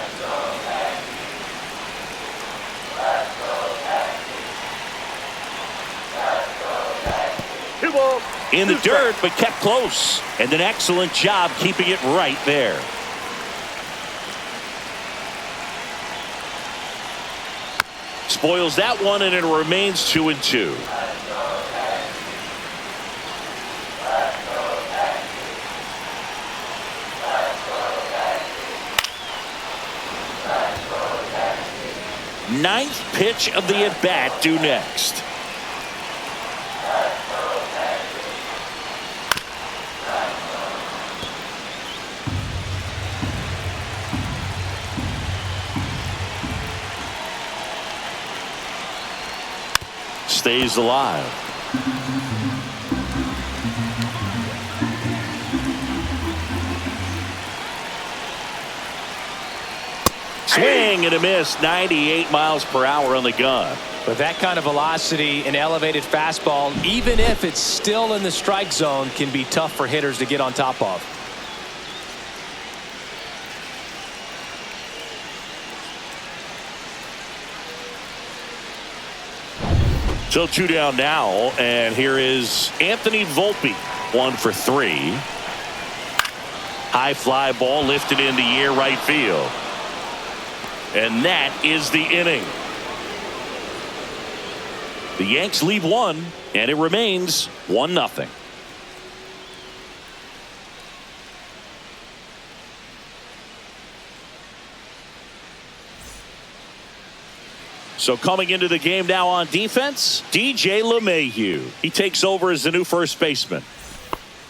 In the dirt, but kept close. And an excellent job keeping it right there. Spoils that one, and it remains 2-2. Ninth pitch of the at-bat due next. Stays alive. Swing and a miss. 98 miles per hour on the gun. But that kind of velocity, an elevated fastball, even if it's still in the strike zone, can be tough for hitters to get on top of. So 2 down now, and here is Anthony Volpe, 1 for 3. High fly ball lifted into the air right field. And that is the inning. The Yanks lead 1, and it remains 1-0. So coming into the game now on defense, DJ LeMahieu. He takes over as the new first baseman.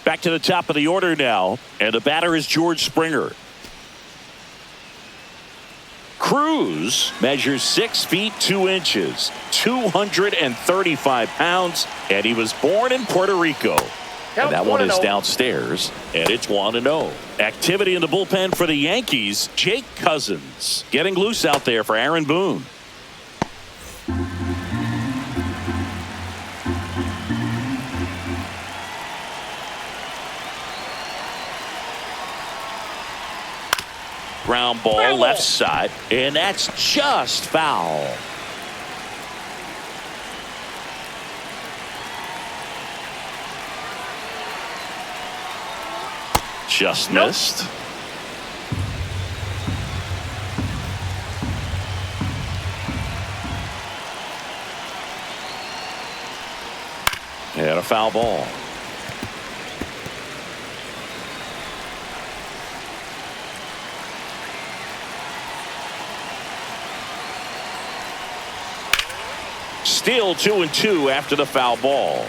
Back to the top of the order now, and the batter is George Springer. Cruz measures 6 feet 2 inches, 235 pounds, and he was born in Puerto Rico. And that one is downstairs, and it's 1-0. Activity in the bullpen for the Yankees. Jake Cousins getting loose out there for Aaron Boone. Ground ball left side, and that's just foul. Just missed. And a foul ball. Still 2-2 after the foul ball.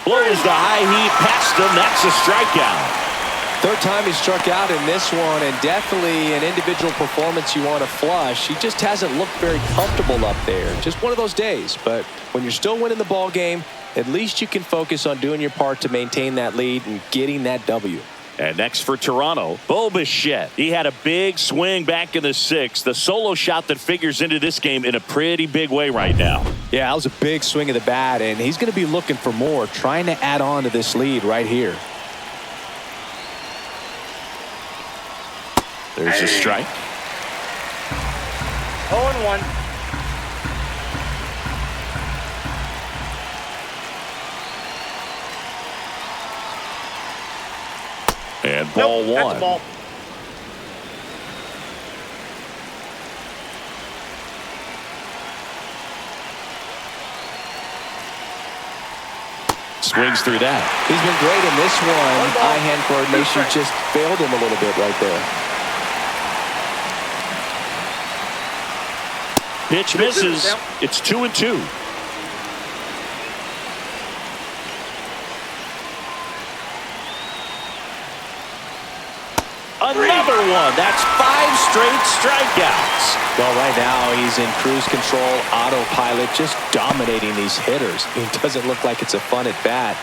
Blows the high heat past him. That's a strikeout. Third time he struck out in this one, and definitely an individual performance you want to flush. He just hasn't looked very comfortable up there. Just one of those days. But when you're still winning the ball game, at least you can focus on doing your part to maintain that lead and getting that W. And next for Toronto, Bo Bichette. He had a big swing back in the sixth. The solo shot that figures into this game in a pretty big way right now. Yeah, that was a big swing of the bat, and he's going to be looking for more, trying to add on to this lead right here. There's a strike. 0-1. And ball Nope, one. that's a ball. Swings through that. He's been great in this one. One ball. Eye-hand coordination Two strikes. just failed him a little bit right there. Pitch misses. Down. It's 2-2. Another one. That's 5 straight strikeouts. Well, right now he's in cruise control, autopilot, just dominating these hitters. It doesn't look like it's a fun at bat.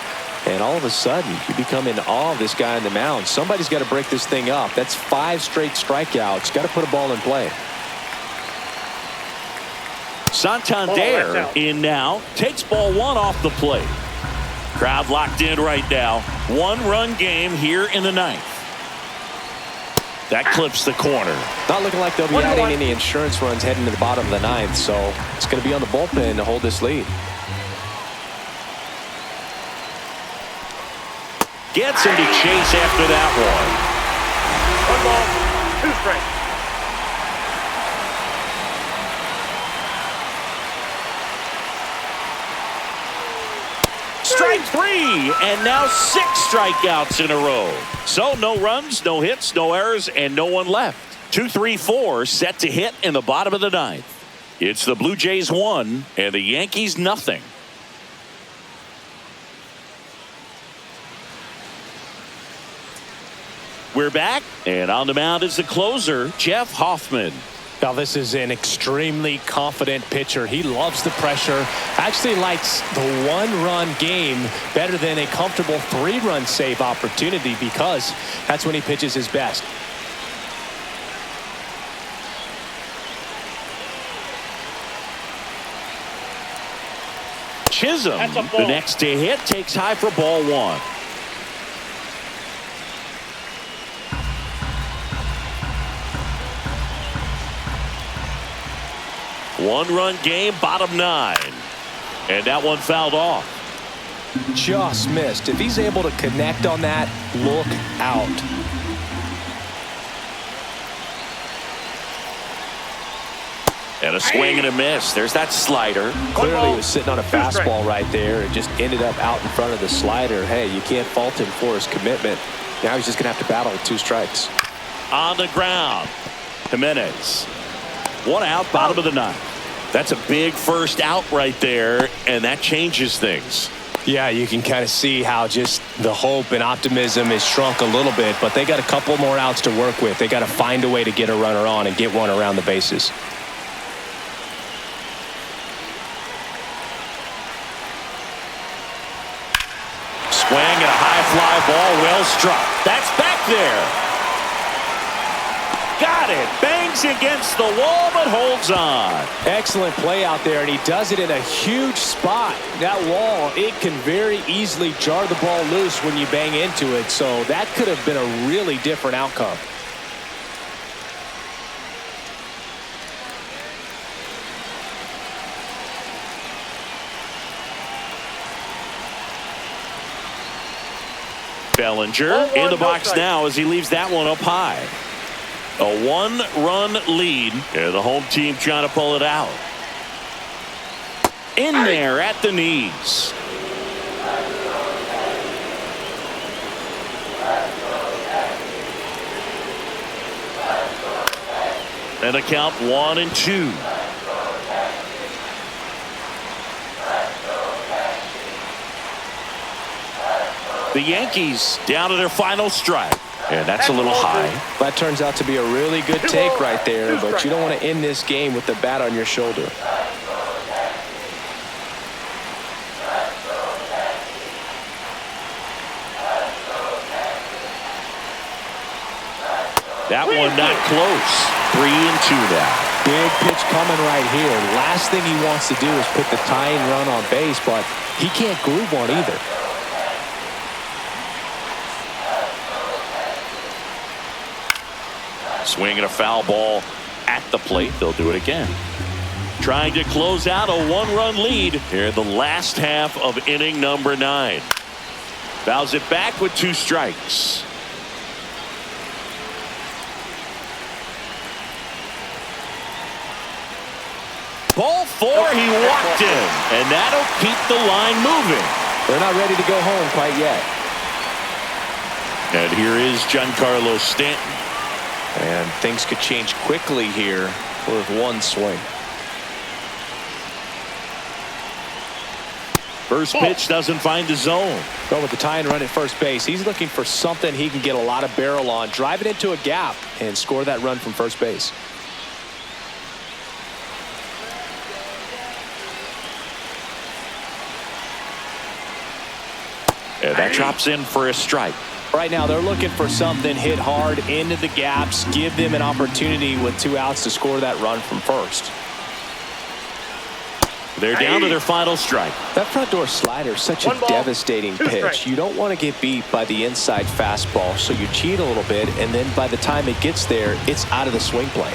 And all of a sudden, you become in awe of this guy on the mound. Somebody's got to break this thing up. That's 5 straight strikeouts. Got to put a ball in play. Santander in now. Takes ball one off the plate. Crowd locked in right now. 1-run game here in the ninth. That clips the corner. Not looking like they'll be adding any insurance runs heading to the bottom of the ninth, so it's going to be on the bullpen to hold this lead. Gets him to chase after that one. 1 ball, 2 strikes. Strike 3, and now 6 strikeouts in a row. So no runs, no hits, no errors, and no one left. 2-3-4 set to hit in the bottom of the ninth. It's the Blue Jays 1 and the Yankees nothing. We're back, and on the mound is the closer, Jeff Hoffman. Now, this is an extremely confident pitcher. He loves the pressure. Actually likes the 1-run game better than a comfortable 3-run save opportunity because that's when he pitches his best. Chisholm, That's a ball. the next to hit, takes high for ball one. One-run game, bottom 9. And that one fouled off. Just missed. If he's able to connect on that, look out. And a swing and a miss. There's that slider. Clearly he was sitting on a fastball right there and just ended up out in front of the slider. Hey, you can't fault him for his commitment. Now he's just going to have to battle with 2 strikes. On the ground, Jimenez. 1 out, bottom of the ninth. That's a big first out right there, and that changes things. Yeah, you can kind of see how just the hope and optimism is shrunk a little bit, but they got a couple more outs to work with. They got to find a way to get a runner on and get one around the bases. Swing and a high fly ball, well struck. That's back there. Got it. Bangs against the wall, but holds on. Excellent play out there, and he does it in a huge spot. That wall, it can very easily jar the ball loose when you bang into it, so that could have been a really different outcome. Bellinger in the box now as he leaves that one up high. A 1-run lead, and the home team trying to pull it out. In there at the knees. And a count 1-2. The Yankees down to their final strike. And that's a little high. That turns out to be a really good take right there, but you don't want to end this game with the bat on your shoulder. That one not close. 3-2 now. Big pitch coming right here. Last thing he wants to do is put the tying run on base, but he can't groove one either. Swinging a foul ball at the plate. They'll do it again. Trying to close out a one-run lead here in the last half of inning number 9. Fouls it back with 2 strikes. Ball 4, he walked in, and that'll keep the line moving. They're not ready to go home quite yet. And here is Giancarlo Stanton. And things could change quickly here with one swing. First pitch doesn't find the zone. Going with the tying run at first base. He's looking for something he can get a lot of barrel on. Drive it into a gap and score that run from first base. And that drops in for a strike. Right now they're looking for something hit hard into the gaps. Give them an opportunity with 2 outs to score that run from first. They're down to their final strike. That front door slider is such a devastating pitch. You don't want to get beat by the inside fastball, so you cheat a little bit, and then by the time it gets there, it's out of the swing play.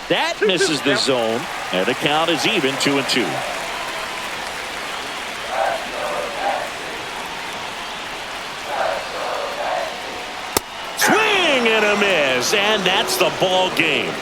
That misses the zone, and the count is even 2-2. Swing and a miss, and that's the ball game.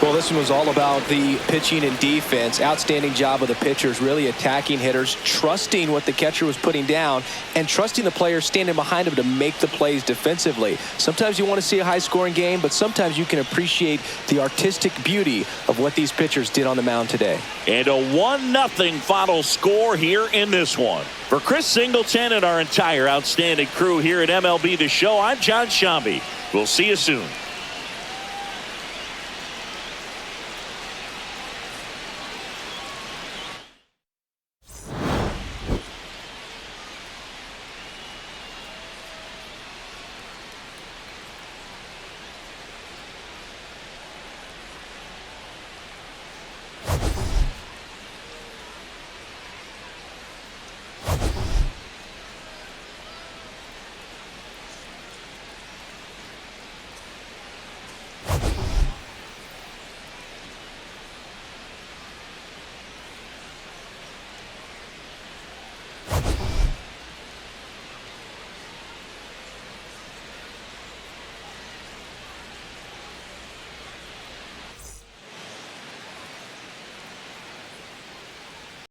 Well, this one was all about the pitching and defense. Outstanding job of the pitchers, really attacking hitters, trusting what the catcher was putting down, and trusting the players standing behind him to make the plays defensively. Sometimes you want to see a high-scoring game, but sometimes you can appreciate the artistic beauty of what these pitchers did on the mound today. And a 1-0 final score here in this one. For Chris Singleton and our entire outstanding crew here at MLB The Show, I'm John Shambi. We'll see you soon.